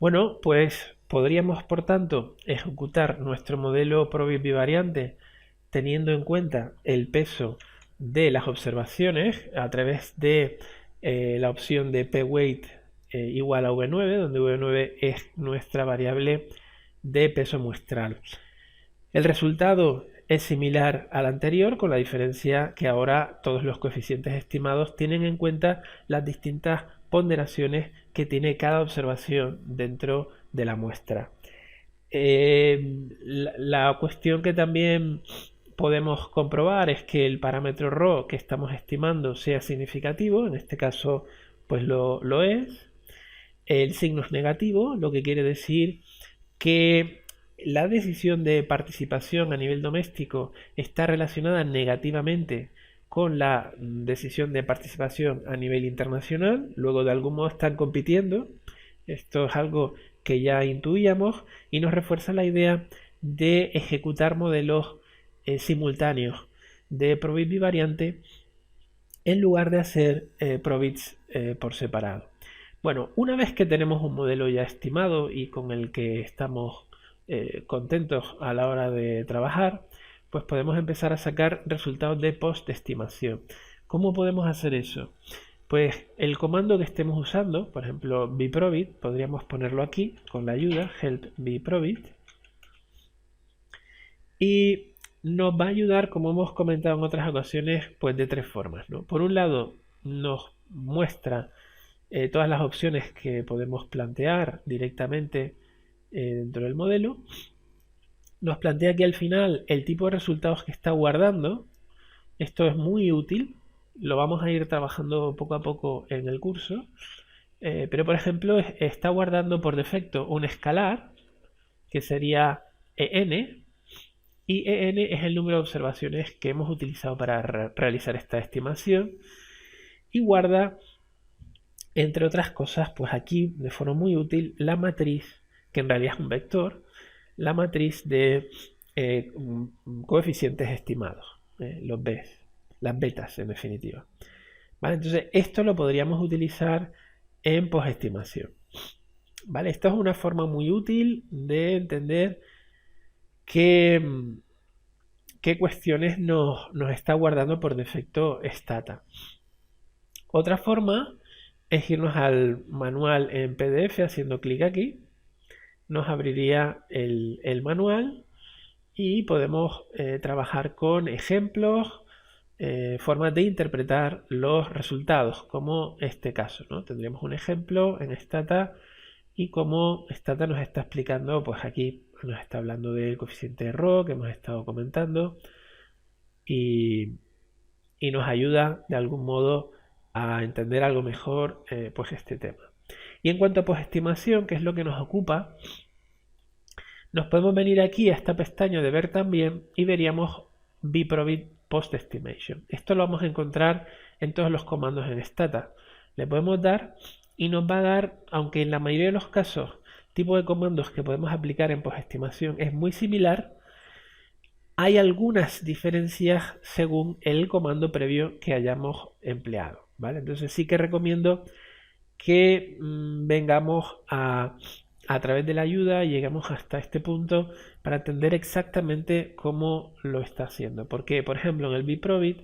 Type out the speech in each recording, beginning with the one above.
Bueno, pues podríamos, por tanto, ejecutar nuestro modelo probit bivariante teniendo en cuenta el peso de las observaciones a través de la opción de p-weight igual a v9, donde v9 es nuestra variable de peso muestral. El resultado es similar al anterior, con la diferencia que ahora todos los coeficientes estimados tienen en cuenta las distintas ponderaciones que tiene cada observación dentro de la muestra. La cuestión que también podemos comprobar es que el parámetro ρ que estamos estimando sea significativo, en este caso pues lo es. El signo es negativo, lo que quiere decir que la decisión de participación a nivel doméstico está relacionada negativamente con la decisión de participación a nivel internacional, luego de algún modo están compitiendo. Esto es algo que ya intuíamos y nos refuerza la idea de ejecutar modelos simultáneos de probit bivariante en lugar de hacer probits por separado. Bueno, una vez que tenemos un modelo ya estimado y con el que estamos contentos a la hora de trabajar, pues podemos empezar a sacar resultados de post-estimación. ¿Cómo podemos hacer eso? Pues el comando que estemos usando, por ejemplo bprobit, podríamos ponerlo aquí con la ayuda help bprobit y nos va a ayudar, como hemos comentado en otras ocasiones, pues de tres formas, ¿no? Por un lado, nos muestra todas las opciones que podemos plantear directamente dentro del modelo. Nos plantea aquí al final el tipo de resultados que está guardando. Esto es muy útil. Lo vamos a ir trabajando poco a poco en el curso. Pero por ejemplo, está guardando por defecto un escalar, que sería en, y en es el número de observaciones que hemos utilizado para realizar esta estimación. Y guarda, entre otras cosas, pues aquí de forma muy útil la matriz, que en realidad es un vector, la matriz de coeficientes estimados, los b, las betas en definitiva. ¿Vale? Entonces esto lo podríamos utilizar en postestimación. ¿Vale? Esto es una forma muy útil de entender qué cuestiones nos está guardando por defecto Stata. Otra forma es irnos al manual en PDF haciendo clic aquí. Nos abriría el manual y podemos trabajar con ejemplos, formas de interpretar los resultados, como este caso, ¿no? Tendríamos un ejemplo en Stata y como Stata nos está explicando, pues aquí nos está hablando del coeficiente de ρ que hemos estado comentando y nos ayuda de algún modo a entender algo mejor pues este tema. Y en cuanto a postestimación, que es lo que nos ocupa, nos podemos venir aquí a esta pestaña de ver también y veríamos bprobit post estimation. Esto lo vamos a encontrar en todos los comandos en Stata. Le podemos dar y nos va a dar, aunque en la mayoría de los casos tipo de comandos que podemos aplicar en postestimación es muy similar, hay algunas diferencias según el comando previo que hayamos empleado, ¿vale? Entonces sí que recomiendo que vengamos a través de la ayuda y llegamos hasta este punto para entender exactamente cómo lo está haciendo. Porque, por ejemplo, en el bprobit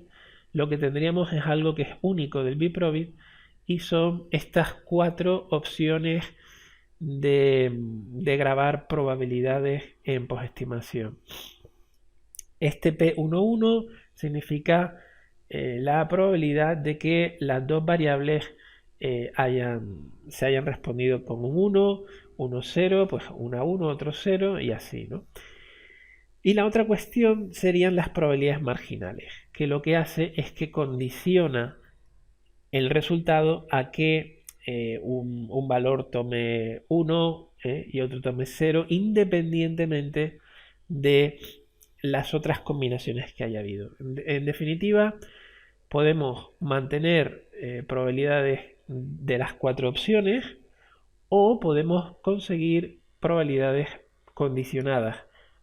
lo que tendríamos es algo que es único del bprobit y son estas cuatro opciones de grabar probabilidades en postestimación. Este P11 significa la probabilidad de que las dos variables se hayan respondido con un 1, 1, 0, pues una 1, otro 0 y así, ¿no? Y la otra cuestión serían las probabilidades marginales, que lo que hace es que condiciona el resultado a que un valor tome 1 y otro tome 0, independientemente de las otras combinaciones que haya habido. En definitiva, podemos mantener probabilidades de las cuatro opciones o podemos conseguir probabilidades condicionadas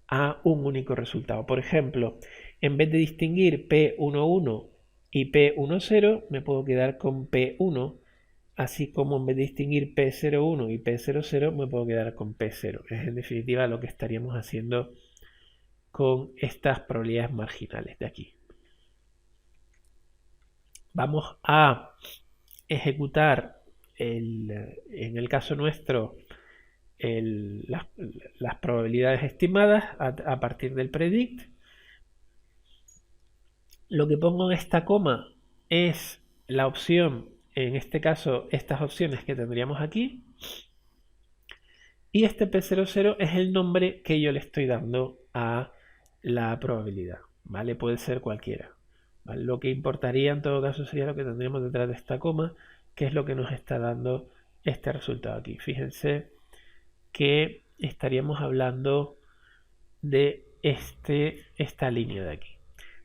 a un único resultado. Por ejemplo, en vez de distinguir P11 y P10, me puedo quedar con P1 así como en vez de distinguir P01 y P00 me puedo quedar con P0. Es en definitiva lo que estaríamos haciendo con estas probabilidades marginales de aquí. Vamos a ejecutar en el caso nuestro las probabilidades estimadas a partir del predict. Lo que pongo en esta coma es la opción, en este caso estas opciones que tendríamos aquí, y este P00 es el nombre que yo le estoy dando a la probabilidad, ¿vale? Puede ser cualquiera, ¿vale? Lo que importaría en todo caso sería lo que tendríamos detrás de esta coma, que es lo que nos está dando este resultado aquí. Fíjense que estaríamos hablando de esta línea de aquí.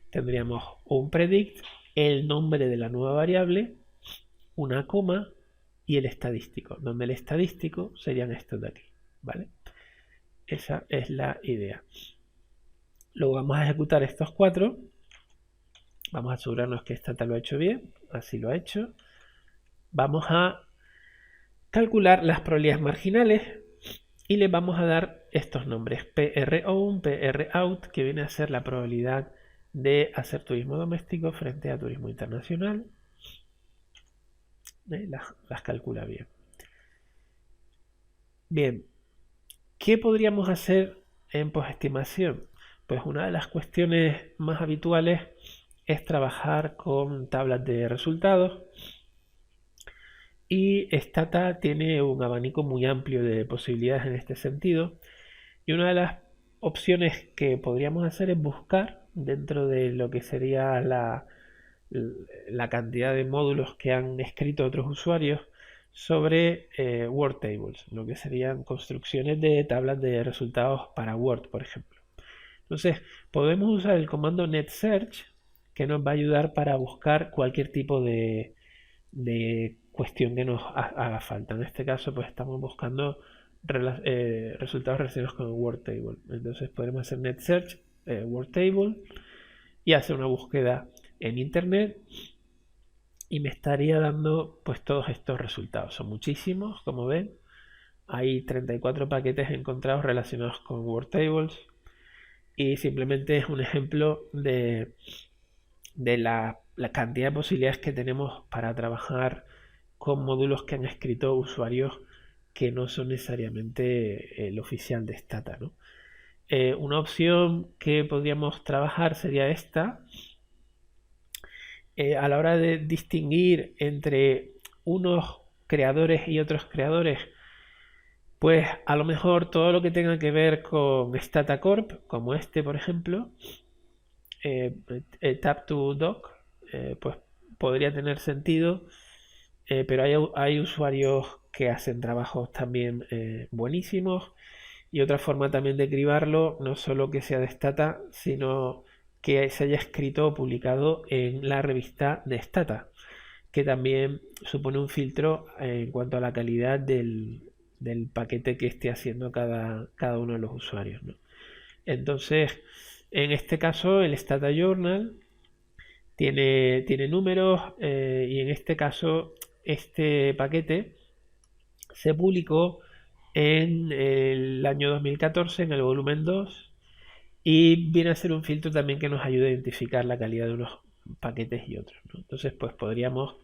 Tendríamos un predict, el nombre de la nueva variable, una coma y el estadístico, donde el estadístico serían estos de aquí, ¿vale? Esa es la idea. Luego vamos a ejecutar estos 4. Vamos a asegurarnos que esta lo ha hecho bien, así lo ha hecho. Vamos a calcular las probabilidades marginales y le vamos a dar estos nombres, PROUN, PROUT, que viene a ser la probabilidad de hacer turismo doméstico frente a turismo internacional. Las calcula bien. Bien, ¿qué podríamos hacer en postestimación? Pues una de las cuestiones más habituales es trabajar con tablas de resultados, y Stata tiene un abanico muy amplio de posibilidades en este sentido, y una de las opciones que podríamos hacer es buscar dentro de lo que sería la cantidad de módulos que han escrito otros usuarios sobre Word Tables, lo que serían construcciones de tablas de resultados para Word, por ejemplo. Entonces, podemos usar el comando netsearch, que nos va a ayudar para buscar cualquier tipo de cuestión que nos haga falta. En este caso, pues estamos buscando resultados relacionados con el Word Table. Entonces podremos hacer netsearch Word Table y hacer una búsqueda en internet, y me estaría dando pues todos estos resultados. Son muchísimos, como ven. Hay 34 paquetes encontrados relacionados con Word Tables, y simplemente es un ejemplo de la cantidad de posibilidades que tenemos para trabajar con módulos que han escrito usuarios que no son necesariamente el oficial de Stata, ¿no? Una opción que podríamos trabajar sería esta. A la hora de distinguir entre unos creadores y otros creadores, pues a lo mejor todo lo que tenga que ver con Stata Corp, como este por ejemplo, Tap2Doc, pues podría tener sentido, pero hay usuarios que hacen trabajos también buenísimos, y otra forma también de cribarlo, no solo que sea de Stata, sino que se haya escrito o publicado en la revista de Stata, que también supone un filtro en cuanto a la calidad del paquete que esté haciendo cada uno de los usuarios, ¿no? Entonces, en este caso, el Stata Journal tiene números, y en este caso, este paquete se publicó en el año 2014 en el volumen 2, y viene a ser un filtro también que nos ayuda a identificar la calidad de unos paquetes y otros, ¿no? Entonces, pues podríamos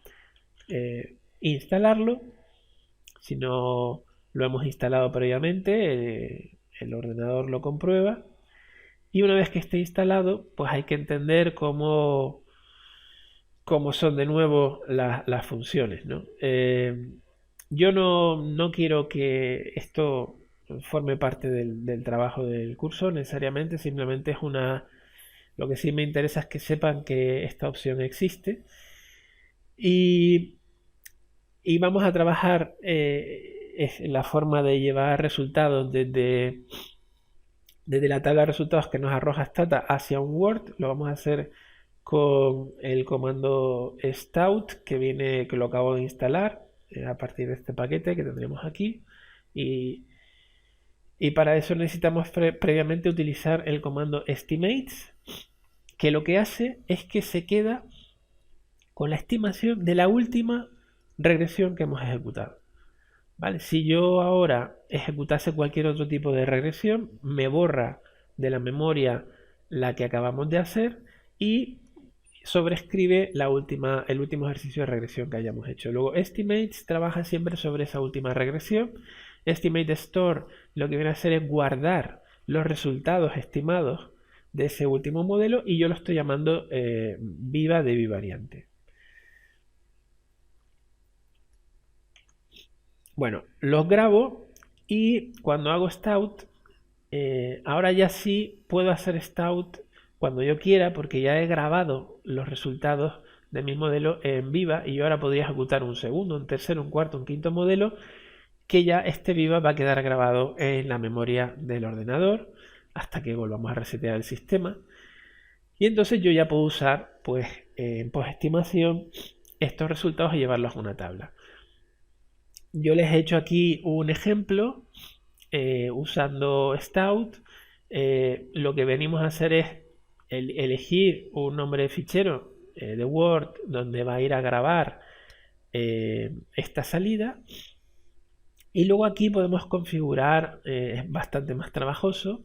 instalarlo. Si no lo hemos instalado previamente, el ordenador lo comprueba, y una vez que esté instalado, pues hay que entender cómo son de nuevo las funciones, ¿no? Yo no quiero que esto forme parte del trabajo del curso necesariamente, simplemente es lo que sí me interesa es que sepan que esta opción existe, y vamos a trabajar la forma de llevar resultados desde la tabla de resultados que nos arroja Stata hacia un Word. Lo vamos a hacer con el comando stout, que lo acabo de instalar a partir de este paquete que tendremos aquí, y para eso necesitamos previamente utilizar el comando estimates, que lo que hace es que se queda con la estimación de la última regresión que hemos ejecutado. ¿Vale? Si yo ahora ejecutase cualquier otro tipo de regresión, me borra de la memoria la que acabamos de hacer y sobrescribe el último ejercicio de regresión que hayamos hecho. Luego Estimates trabaja siempre sobre esa última regresión. Estimate Store lo que viene a hacer es guardar los resultados estimados de ese último modelo y yo lo estoy llamando viva de bivariante. Bueno, los grabo y cuando hago stout, ahora ya sí puedo hacer stout cuando yo quiera porque ya he grabado los resultados de mi modelo en viva y yo ahora podría ejecutar un segundo, un tercero, un cuarto, un quinto modelo que ya este viva va a quedar grabado en la memoria del ordenador hasta que volvamos a resetear el sistema. Y entonces yo ya puedo usar, pues, en postestimación estos resultados y llevarlos a una tabla. Yo les he hecho aquí un ejemplo usando Stout. Lo que venimos a hacer es elegir un nombre de fichero de Word donde va a ir a grabar esta salida. Y luego aquí podemos configurar, es bastante más trabajoso,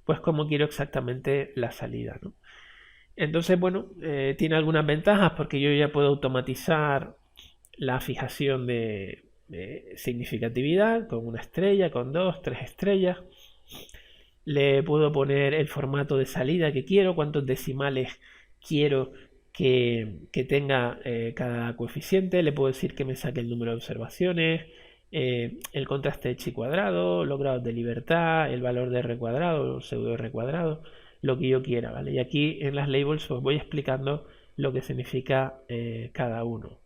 pues como quiero exactamente la salida, ¿no? Entonces, bueno, tiene algunas ventajas porque yo ya puedo automatizar la fijación de significatividad con una estrella, con 2, 3 estrellas. Le puedo poner el formato de salida que quiero, cuántos decimales quiero que tenga cada coeficiente. Le puedo decir que me saque el número de observaciones, el contraste de chi cuadrado, los grados de libertad, el valor de r cuadrado, el pseudo r cuadrado, lo que yo quiera, ¿vale? Y aquí en las labels os voy explicando lo que significa cada uno.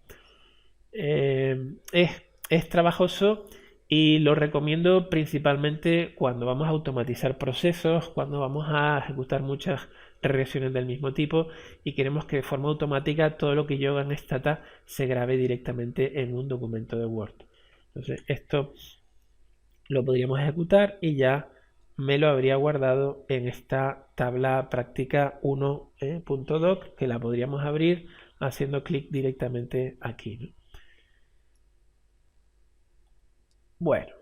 Es trabajoso y lo recomiendo principalmente cuando vamos a automatizar procesos, cuando vamos a ejecutar muchas regresiones del mismo tipo y queremos que de forma automática todo lo que yo haga en Stata se grabe directamente en un documento de Word. Entonces esto lo podríamos ejecutar y ya me lo habría guardado en esta tabla práctica 1.doc que la podríamos abrir haciendo clic directamente aquí, ¿no? Bueno,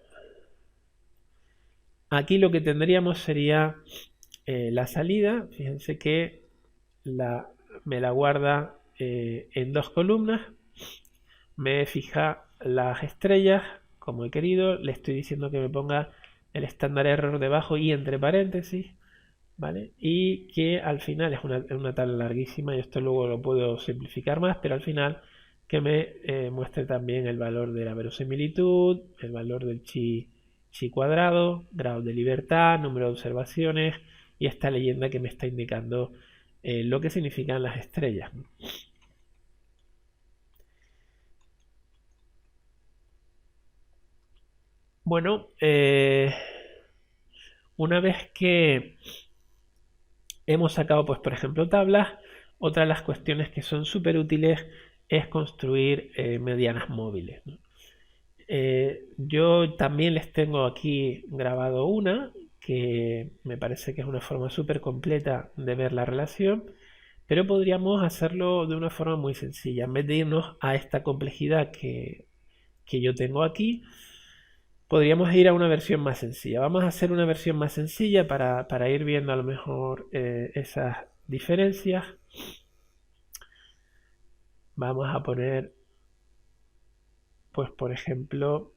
aquí lo que tendríamos sería la salida. Fíjense que me la guarda en dos columnas. Me fija las estrellas como he querido. Le estoy diciendo que me ponga el estándar error debajo y entre paréntesis, ¿vale? Y que al final es una tabla larguísima y esto luego lo puedo simplificar más, pero al final que me muestre también el valor de la verosimilitud, el valor del chi cuadrado, grado de libertad, número de observaciones y esta leyenda que me está indicando lo que significan las estrellas. Bueno, una vez que hemos sacado, pues por ejemplo, tablas, otra de las cuestiones que son súper útiles es construir medianas móviles, ¿no? Yo también les tengo aquí grabado una que me parece que es una forma súper completa de ver la relación, pero podríamos hacerlo de una forma muy sencilla. En vez de irnos a esta complejidad que yo tengo aquí, podríamos ir a una versión más sencilla. Vamos a hacer una versión más sencilla para ir viendo a lo mejor esas diferencias. Vamos a poner, pues por ejemplo,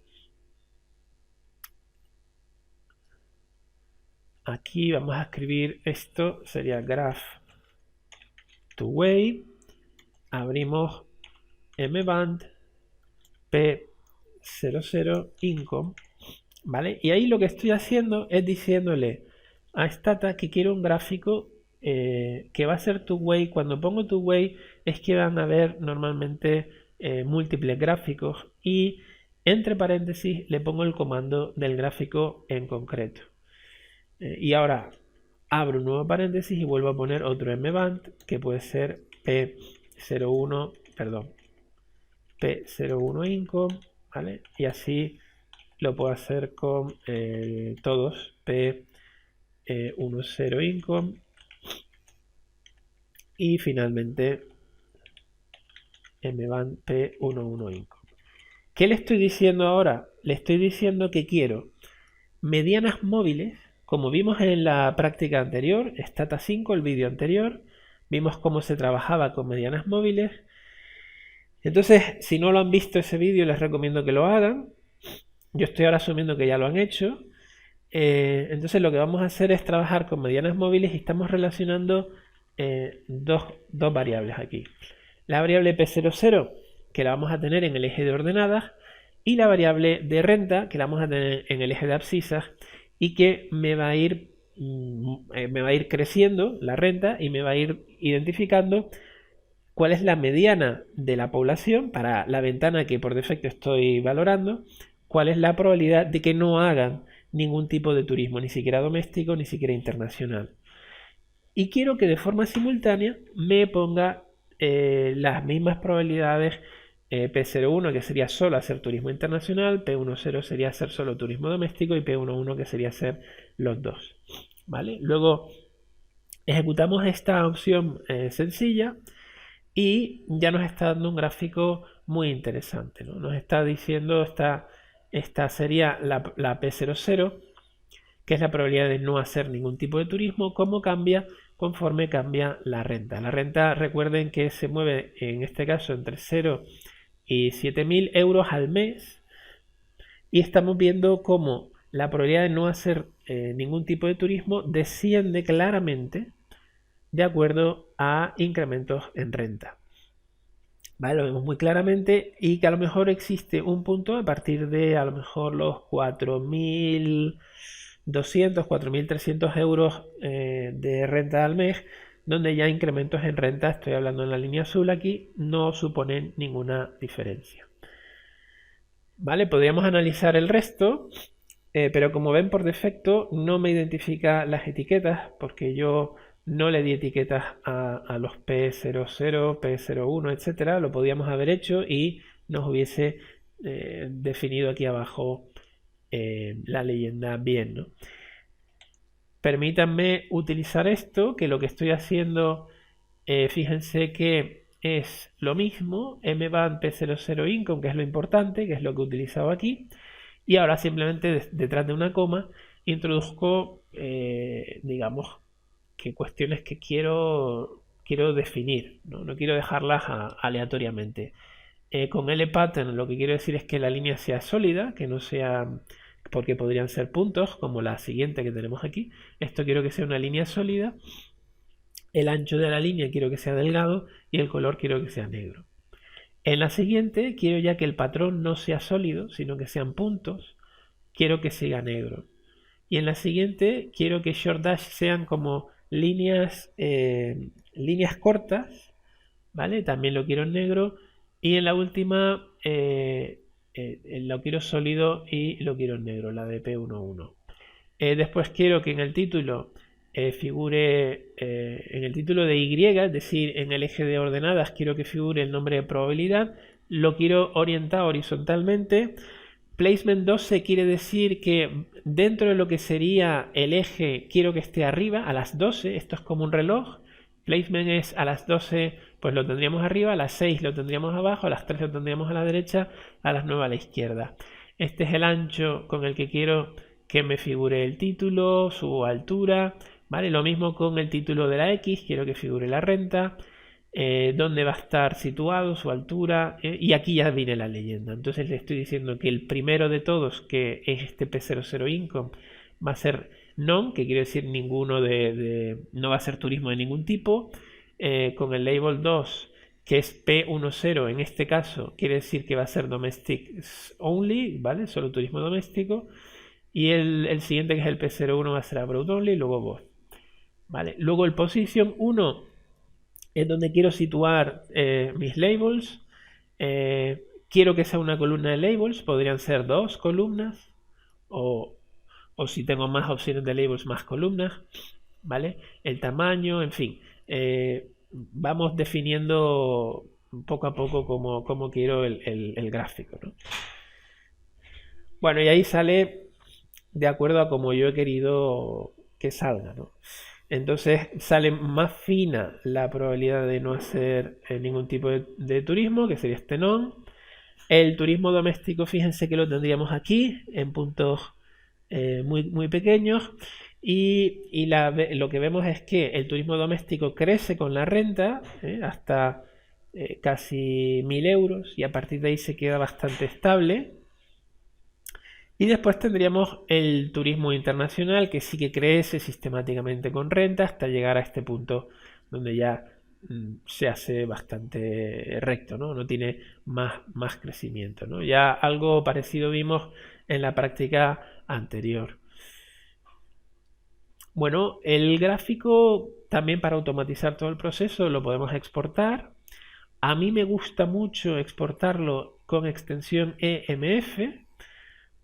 aquí vamos a escribir esto, sería graph to way, abrimos mband p00 income, ¿vale? Y ahí lo que estoy haciendo es diciéndole a Stata que quiero un gráfico que va a ser two way. Cuando pongo two way es que van a haber normalmente múltiples gráficos y entre paréntesis le pongo el comando del gráfico en concreto. Y ahora abro un nuevo paréntesis y vuelvo a poner otro mband que puede ser p01 income, ¿vale? Y así lo puedo hacer con todos p10 income y finalmente mband p11 income. ¿Qué le estoy diciendo ahora? Le estoy diciendo que quiero medianas móviles, como vimos en la práctica anterior, Stata 5, el vídeo anterior, vimos cómo se trabajaba con medianas móviles. Entonces, si no lo han visto ese vídeo, les recomiendo que lo hagan. Yo estoy ahora asumiendo que ya lo han hecho. Entonces lo que vamos a hacer es trabajar con medianas móviles y estamos relacionando dos variables aquí. La variable P00, que la vamos a tener en el eje de ordenadas, y la variable de renta, que la vamos a tener en el eje de abscisas, y que me va a ir creciendo la renta y me va a ir identificando cuál es la mediana de la población para la ventana que por defecto estoy valorando, cuál es la probabilidad de que no hagan ningún tipo de turismo, ni siquiera doméstico, ni siquiera internacional. Y quiero que de forma simultánea me ponga las mismas probabilidades P01, que sería solo hacer turismo internacional, P10 sería hacer solo turismo doméstico y P11 que sería hacer los dos. ¿Vale? Luego ejecutamos esta opción sencilla y ya nos está dando un gráfico muy interesante, ¿no? Nos está diciendo, esta sería la P00, que es la probabilidad de no hacer ningún tipo de turismo, cómo cambia conforme cambia la renta. La renta, recuerden que se mueve en este caso entre 0 y 7.000 euros al mes, y estamos viendo cómo la probabilidad de no hacer ningún tipo de turismo desciende claramente de acuerdo a incrementos en renta. ¿Vale? Lo vemos muy claramente, y que a lo mejor existe un punto a partir de a lo mejor los 4.200, 4.300 euros de renta al mes, donde ya incrementos en renta, estoy hablando en la línea azul aquí, no suponen ninguna diferencia. ¿Vale? Podríamos analizar el resto, pero como ven, por defecto no me identifica las etiquetas porque yo no le di etiquetas a los P00, P01, etcétera. Lo podíamos haber hecho y nos hubiese definido aquí abajo la leyenda bien, ¿no? Permítanme utilizar esto, que lo que estoy haciendo, fíjense que es lo mismo, mban P00 income, que es lo importante, que es lo que he utilizado aquí, y ahora simplemente detrás de una coma introduzco, digamos, que cuestiones que quiero definir, no quiero dejarlas aleatoriamente. Con LPattern lo que quiero decir es que la línea sea sólida, que no sea, porque podrían ser puntos, como la siguiente que tenemos aquí. Esto quiero que sea una línea sólida. El ancho de la línea quiero que sea delgado y el color quiero que sea negro. En la siguiente quiero ya que el patrón no sea sólido, sino que sean puntos. Quiero que siga negro. Y en la siguiente quiero que short dash sean como líneas cortas, ¿vale? También lo quiero en negro. Y en la última lo quiero sólido y lo quiero en negro, la de P11. Después quiero que en el título figure, en el título de Y, es decir, en el eje de ordenadas quiero que figure el nombre de probabilidad. Lo quiero orientado horizontalmente. Placement 12 quiere decir que dentro de lo que sería el eje quiero que esté arriba a las 12. Esto es como un reloj. Placement es a las 12, pues lo tendríamos arriba, a las 6 lo tendríamos abajo, a las 3 lo tendríamos a la derecha, a las 9 a la izquierda. Este es el ancho con el que quiero que me figure el título, su altura, ¿vale? Lo mismo con el título de la X, quiero que figure la renta, dónde va a estar situado, su altura, y aquí ya viene la leyenda. Entonces le estoy diciendo que el primero de todos, que es este P00 income, va a ser non, que quiere decir ninguno no va a ser turismo de ningún tipo. Con el label 2, que es P10, en este caso quiere decir que va a ser domestic only, ¿vale? Solo turismo doméstico. Y el siguiente, que es el P01, va a ser abroad only, y luego both, ¿vale? Luego el position 1 es donde quiero situar mis labels. Quiero que sea una columna de labels, podrían ser 2 columnas, o si tengo más opciones de labels, más columnas, ¿vale? El tamaño, en fin, vamos definiendo poco a poco cómo quiero el gráfico, ¿no? Bueno, y ahí sale de acuerdo a como yo he querido que salga, ¿no? Entonces sale más fina la probabilidad de no hacer ningún tipo de turismo, que sería este non. El turismo doméstico, fíjense que lo tendríamos aquí en puntos muy pequeños y lo que vemos es que el turismo doméstico crece con la renta hasta casi 1.000 euros y a partir de ahí se queda bastante estable. Y después tendríamos el turismo internacional que sí que crece sistemáticamente con renta hasta llegar a este punto donde ya se hace bastante recto, ¿no? No tiene más crecimiento, ¿no? Ya algo parecido vimos en la práctica anterior. Bueno, el gráfico también para automatizar todo el proceso lo podemos exportar. A mí me gusta mucho exportarlo con extensión EMF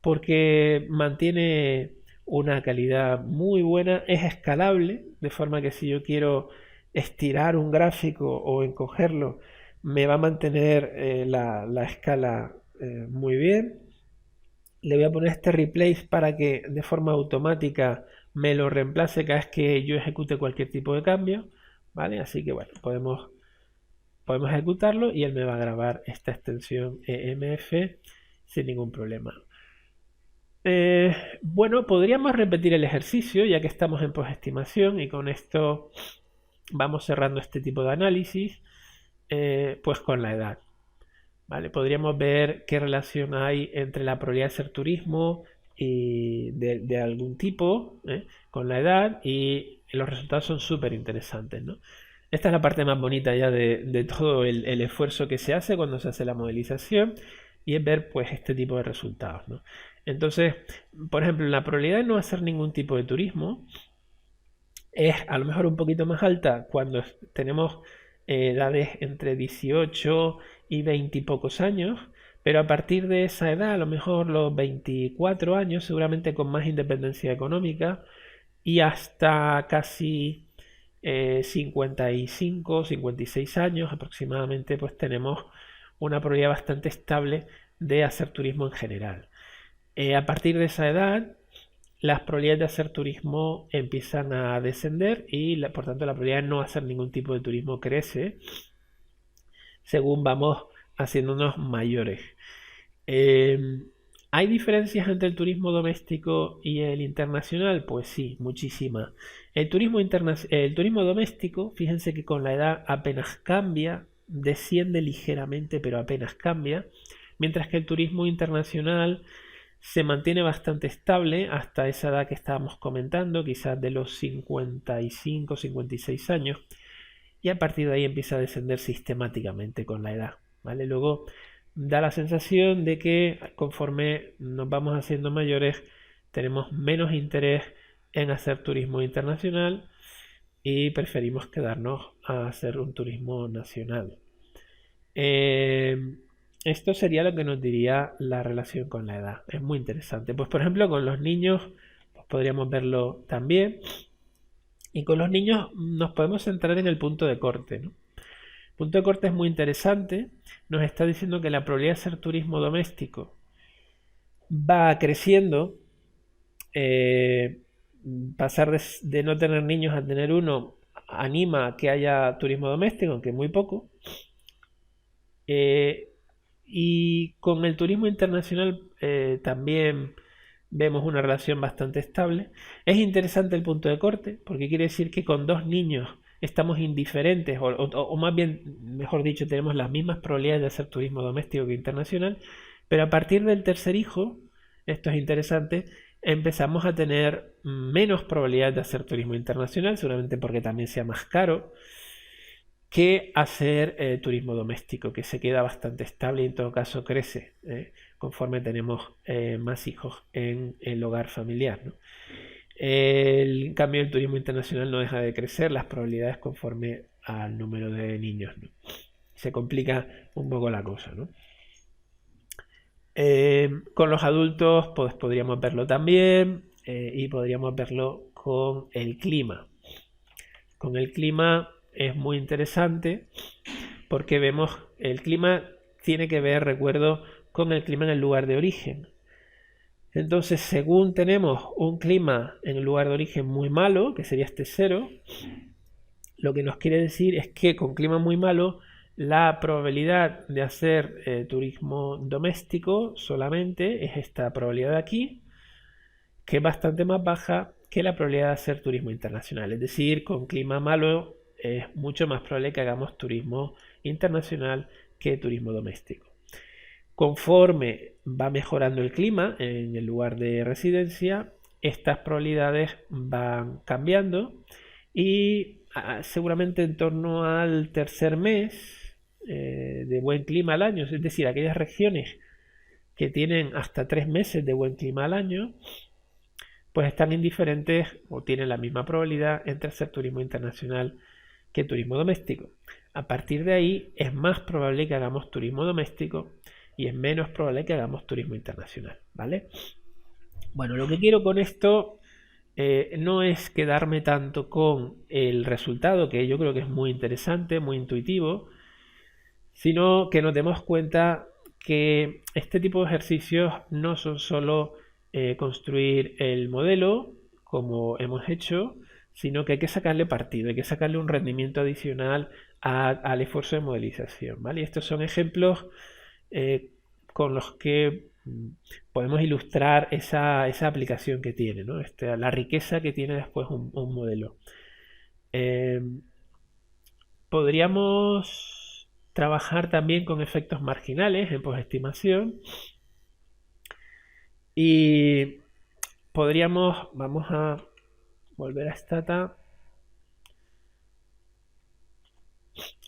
porque mantiene una calidad muy buena, es escalable, de forma que si yo quiero estirar un gráfico o encogerlo, me va a mantener la escala muy bien. Le voy a poner este replace para que de forma automática me lo reemplace cada vez que yo ejecute cualquier tipo de cambio, ¿vale? Así que bueno, podemos ejecutarlo y él me va a grabar esta extensión EMF sin ningún problema. Bueno, podríamos repetir el ejercicio ya que estamos en postestimación y con esto vamos cerrando este tipo de análisis, pues con la edad. ¿Vale? Podríamos ver qué relación hay entre la probabilidad de hacer turismo y de algún tipo con la edad y los resultados son súper interesantes, ¿no? Esta es la parte más bonita ya de todo el esfuerzo que se hace cuando se hace la modelización y es ver pues este tipo de resultados, ¿no? Entonces, por ejemplo, la probabilidad de no hacer ningún tipo de turismo es a lo mejor un poquito más alta cuando tenemos edades entre 18 y 20 y pocos años, pero a partir de esa edad, a lo mejor los 24 años, seguramente con más independencia económica, y hasta casi 55, 56 años aproximadamente, pues tenemos una probabilidad bastante estable de hacer turismo en general. A partir de esa edad, las probabilidades de hacer turismo empiezan a descender y por tanto la probabilidad de no hacer ningún tipo de turismo crece según vamos haciéndonos mayores. ¿Hay diferencias entre el turismo doméstico y el internacional? Pues sí, muchísimas. El turismo doméstico, fíjense que con la edad apenas cambia, desciende ligeramente, pero apenas cambia, mientras que el turismo internacional se mantiene bastante estable hasta esa edad que estábamos comentando, quizás de los 55, 56 años, y a partir de ahí empieza a descender sistemáticamente con la edad, ¿vale? Luego da la sensación de que conforme nos vamos haciendo mayores tenemos menos interés en hacer turismo internacional y preferimos quedarnos a hacer un turismo nacional. Esto sería lo que nos diría la relación con la edad. Es muy interesante. Pues por ejemplo con los niños pues podríamos verlo también. Y con los niños nos podemos centrar en el punto de corte, ¿no? El punto de corte es muy interesante. Nos está diciendo que la probabilidad de hacer turismo doméstico va creciendo. Pasar de no tener niños a tener uno anima a que haya turismo doméstico, aunque muy poco. Y con el turismo internacional también vemos una relación bastante estable. Es interesante el punto de corte, porque quiere decir que con dos niños estamos indiferentes, o más bien, mejor dicho, tenemos las mismas probabilidades de hacer turismo doméstico que internacional, pero a partir del tercer hijo, esto es interesante, empezamos a tener menos probabilidades de hacer turismo internacional, seguramente porque también sea más caro, que hacer turismo doméstico, que se queda bastante estable y en todo caso crece conforme tenemos más hijos en el hogar familiar, ¿no? En cambio, el turismo internacional no deja de crecer las probabilidades conforme al número de niños, ¿no? Se complica un poco la cosa, ¿no? Con los adultos pues podríamos verlo también y podríamos verlo con el clima. Con el clima es muy interesante porque vemos el clima tiene que ver, recuerdo, con el clima en el lugar de origen. Entonces, según tenemos un clima en el lugar de origen muy malo, que sería este 0, lo que nos quiere decir es que con clima muy malo La probabilidad de hacer turismo doméstico solamente es esta probabilidad de aquí, que es bastante más baja que la probabilidad de hacer turismo internacional. Es decir, con clima malo es mucho más probable que hagamos turismo internacional que turismo doméstico. Conforme va mejorando el clima en el lugar de residencia, estas probabilidades van cambiando y seguramente en torno al tercer mes de buen clima al año, es decir, aquellas regiones que tienen hasta 3 meses de buen clima al año, pues están indiferentes o tienen la misma probabilidad entre hacer turismo internacional que turismo doméstico. A partir de ahí es más probable que hagamos turismo doméstico y es menos probable que hagamos turismo internacional, ¿vale? Bueno, lo que quiero con esto no es quedarme tanto con el resultado, que yo creo que es muy interesante, muy intuitivo, sino que nos demos cuenta que este tipo de ejercicios no son solo construir el modelo, como hemos hecho, sino que hay que sacarle partido, hay que sacarle un rendimiento adicional al esfuerzo de modelización, ¿vale? Y estos son ejemplos con los que podemos ilustrar esa aplicación que tiene, ¿no? La riqueza que tiene después un modelo. Podríamos trabajar también con efectos marginales en postestimación y podríamos, vamos a volver a Stata,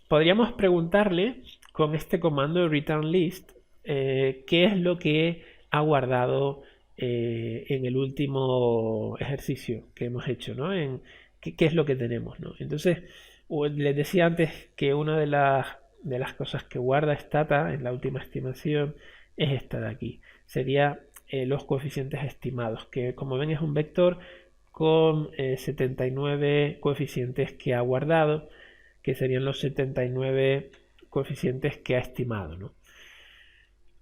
podríamos preguntarle con este comando return list qué es lo que ha guardado en el último ejercicio que hemos hecho, ¿no? Qué es lo que tenemos, ¿no? Entonces, les decía antes que una de las cosas que guarda Stata en la última estimación es esta de aquí. Sería los coeficientes estimados, que como ven es un vector con 79 coeficientes que ha guardado, que serían los 79 coeficientes que ha estimado, ¿no?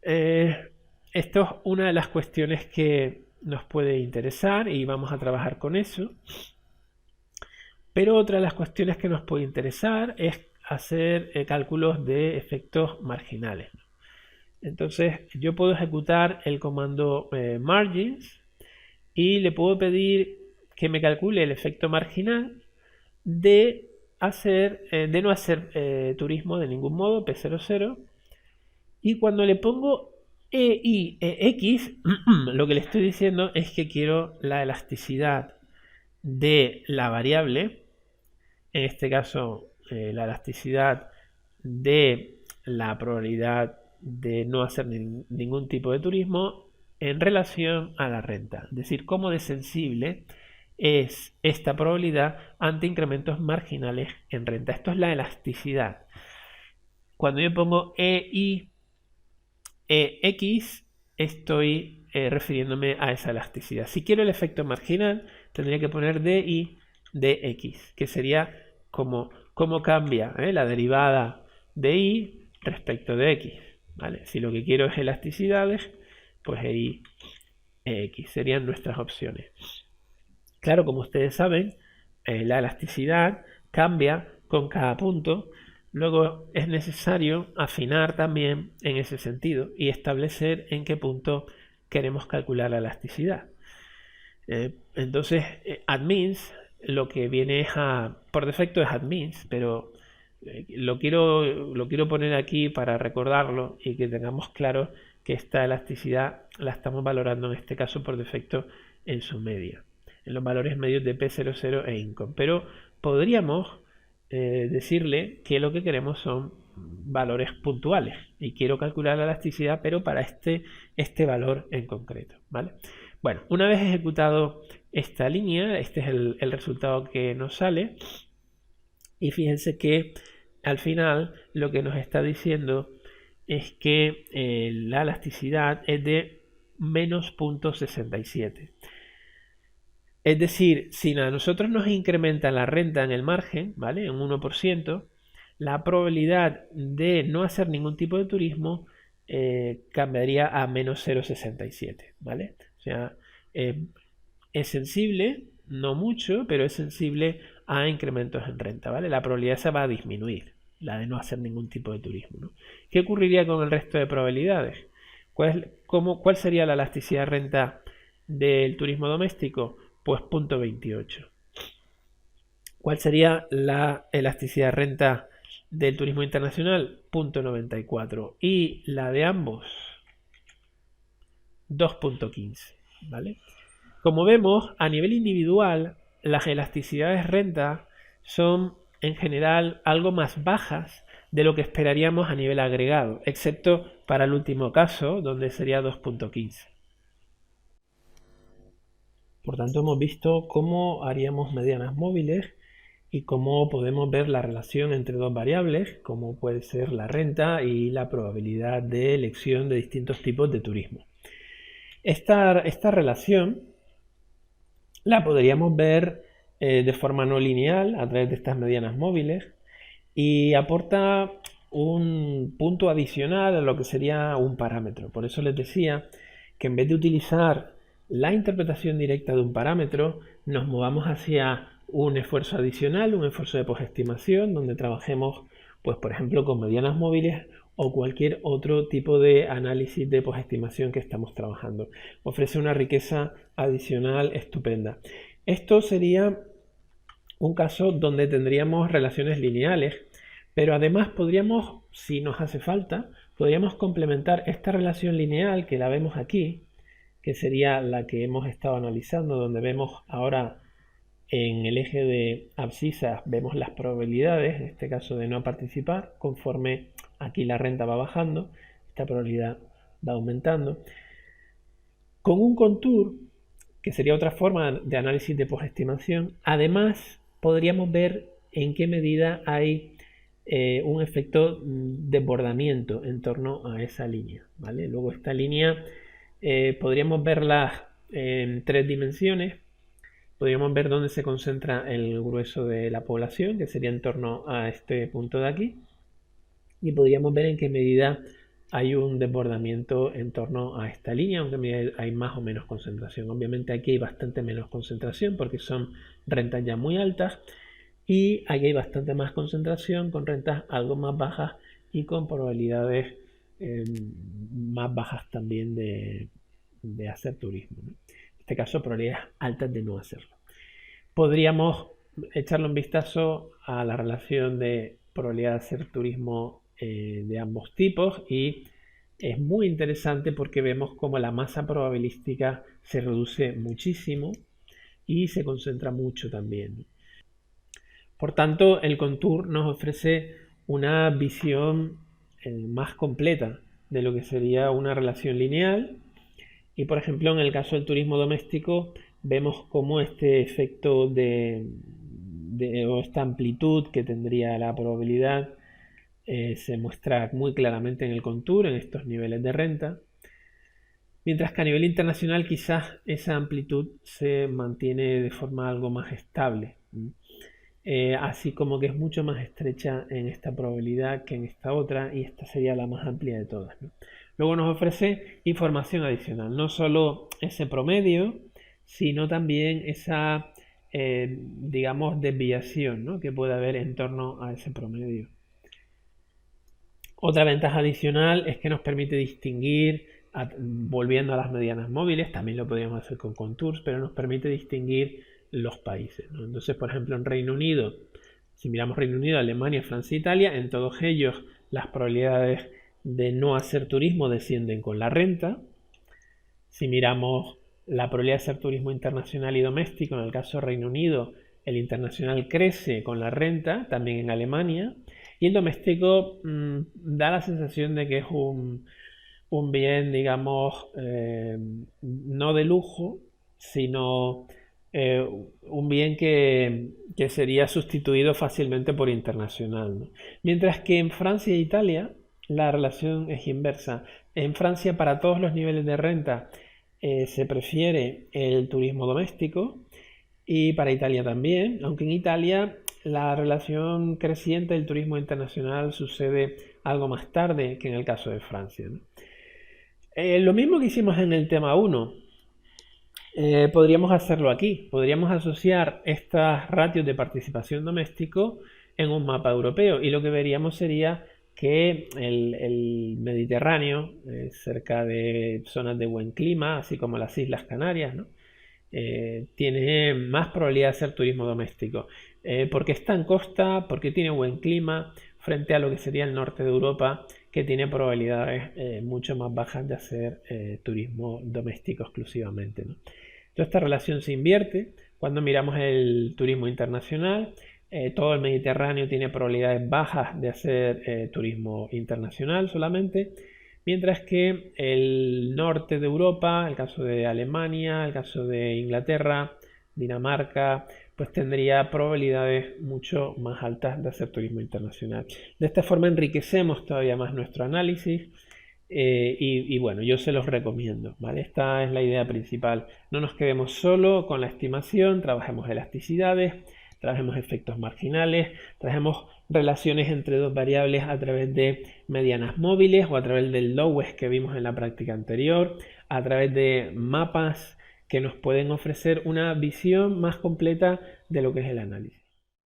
Esto es una de las cuestiones que nos puede interesar y vamos a trabajar con eso. Pero otra de las cuestiones que nos puede interesar es hacer cálculos de efectos marginales. Entonces yo puedo ejecutar el comando margins y le puedo pedir que me calcule el efecto marginal de no hacer turismo de ningún modo, P00, y cuando le pongo EI, EX, lo que le estoy diciendo es que quiero la elasticidad de la variable, en este caso la elasticidad de la probabilidad de no hacer ningún tipo de turismo en relación a la renta, es decir, cómo de sensible es esta probabilidad ante incrementos marginales en renta. Esto es la elasticidad. Cuando yo pongo EI, EX, estoy refiriéndome a esa elasticidad. Si quiero el efecto marginal, tendría que poner DI dx, que sería cómo cambia la derivada de y respecto de x, ¿vale? Si lo que quiero es elasticidades, pues y x serían nuestras opciones. Claro, como ustedes saben, la elasticidad cambia con cada punto. Luego es necesario afinar también en ese sentido y establecer en qué punto queremos calcular la elasticidad. Entonces, admins lo que viene es por defecto es admins, pero lo quiero poner aquí para recordarlo y que tengamos claro que esta elasticidad la estamos valorando en este caso por defecto en su media, en los valores medios de P00 e income. Pero podríamos decirle que lo que queremos son valores puntuales y quiero calcular la elasticidad, pero para este valor en concreto, ¿vale? Bueno, una vez ejecutado esta línea, este es el resultado que nos sale. Y fíjense que al final lo que nos está diciendo es que la elasticidad es de menos 0.67. Es decir, si a nosotros nos incrementa la renta en el margen, ¿vale? En 1%, la probabilidad de no hacer ningún tipo de turismo cambiaría a menos 0.67, ¿vale? O sea, es sensible, no mucho, pero es sensible a incrementos en renta, ¿vale? La probabilidad se va a disminuir, la de no hacer ningún tipo de turismo, ¿no? ¿Qué ocurriría con el resto de probabilidades? ¿Cuál sería la elasticidad de renta del turismo doméstico? Pues 0,28. ¿Cuál sería la elasticidad de renta del turismo internacional? 0,94. Y la de ambos, 2,15. ¿Vale? Como vemos, a nivel individual, las elasticidades de renta son en general algo más bajas de lo que esperaríamos a nivel agregado, excepto para el último caso, donde sería 2,15. Por tanto, hemos visto cómo haríamos medianas móviles y cómo podemos ver la relación entre dos variables, como puede ser la renta y la probabilidad de elección de distintos tipos de turismo. Esta relación la podríamos ver de forma no lineal a través de estas medianas móviles y aporta un punto adicional a lo que sería un parámetro. Por eso les decía que en vez de utilizar la interpretación directa de un parámetro, nos movamos hacia un esfuerzo adicional, un esfuerzo de posestimación, donde trabajemos, pues, por ejemplo, con medianas móviles o cualquier otro tipo de análisis de posestimación que estamos trabajando. Ofrece una riqueza adicional estupenda. Esto sería un caso donde tendríamos relaciones lineales, pero además podríamos, si nos hace falta, podríamos complementar esta relación lineal que la vemos aquí, que sería la que hemos estado analizando, donde vemos ahora en el eje de abscisas, vemos las probabilidades, en este caso de no participar, conforme aquí la renta va bajando, esta probabilidad va aumentando. Con un contour, que sería otra forma de análisis de posestimación, además podríamos ver en qué medida hay un efecto desbordamiento en torno a esa línea, ¿vale? Luego esta línea podríamos verla en 3 dimensiones. Podríamos ver dónde se concentra el grueso de la población, que sería en torno a este punto de aquí. Y podríamos ver en qué medida hay un desbordamiento en torno a esta línea, aunque hay más o menos concentración. Obviamente aquí hay bastante menos concentración porque son rentas ya muy altas. Y aquí hay bastante más concentración con rentas algo más bajas y con probabilidades más bajas también de hacer turismo, ¿no? En este caso, probabilidades altas de no hacerlo. Podríamos echarle un vistazo a la relación de probabilidad de hacer turismo de ambos tipos y es muy interesante porque vemos cómo la masa probabilística se reduce muchísimo y se concentra mucho también. Por tanto, el contour nos ofrece una visión más completa de lo que sería una relación lineal. Y por ejemplo, en el caso del turismo doméstico, vemos cómo este efecto o esta amplitud que tendría la probabilidad se muestra muy claramente en el contour, en estos niveles de renta. Mientras que a nivel internacional quizás esa amplitud se mantiene de forma algo más estable. Así como que es mucho más estrecha en esta probabilidad que en esta otra y esta sería la más amplia de todas, ¿no? Luego nos ofrece información adicional, no solo ese promedio, sino también esa, digamos, desviación, ¿no?, que puede haber en torno a ese promedio. Otra ventaja adicional es que nos permite distinguir, volviendo a las medianas móviles, también lo podríamos hacer con contours, pero nos permite distinguir los países, ¿no? Entonces, por ejemplo, en Reino Unido, si miramos Reino Unido, Alemania, Francia e Italia, en todos ellos las probabilidades de no hacer turismo descienden con la renta. Si miramos la probabilidad de hacer turismo internacional y doméstico, en el caso de Reino Unido, el internacional crece con la renta, también en Alemania, y el doméstico da la sensación de que es un bien, digamos, no de lujo, sino un bien que sería sustituido fácilmente por internacional, ¿no? Mientras que en Francia e Italia la relación es inversa. En Francia, para todos los niveles de renta, se prefiere el turismo doméstico y para Italia también, aunque en Italia la relación creciente del turismo internacional sucede algo más tarde que en el caso de Francia, ¿no? Lo mismo que hicimos en el tema 1. Podríamos hacerlo aquí. Podríamos asociar estas ratios de participación doméstico en un mapa europeo. Y lo que veríamos sería que el Mediterráneo, cerca de zonas de buen clima, así como las Islas Canarias, ¿no? Tiene más probabilidad de hacer turismo doméstico, porque está en costa, porque tiene buen clima, frente a lo que sería el norte de Europa, que tiene probabilidades mucho más bajas de hacer turismo doméstico exclusivamente, ¿no? Entonces esta relación se invierte cuando miramos el turismo internacional. Todo el Mediterráneo tiene probabilidades bajas de hacer turismo internacional solamente, mientras que el norte de Europa, el caso de Alemania, el caso de Inglaterra, Dinamarca, pues tendría probabilidades mucho más altas de hacer turismo internacional. De esta forma enriquecemos todavía más nuestro análisis. Y bueno, yo se los recomiendo, ¿vale? Esta es la idea principal. No nos quedemos solo con la estimación, trabajemos elasticidades, trabajemos efectos marginales, trabajemos relaciones entre dos variables a través de medianas móviles o a través del lowest que vimos en la práctica anterior, a través de mapas que nos pueden ofrecer una visión más completa de lo que es el análisis.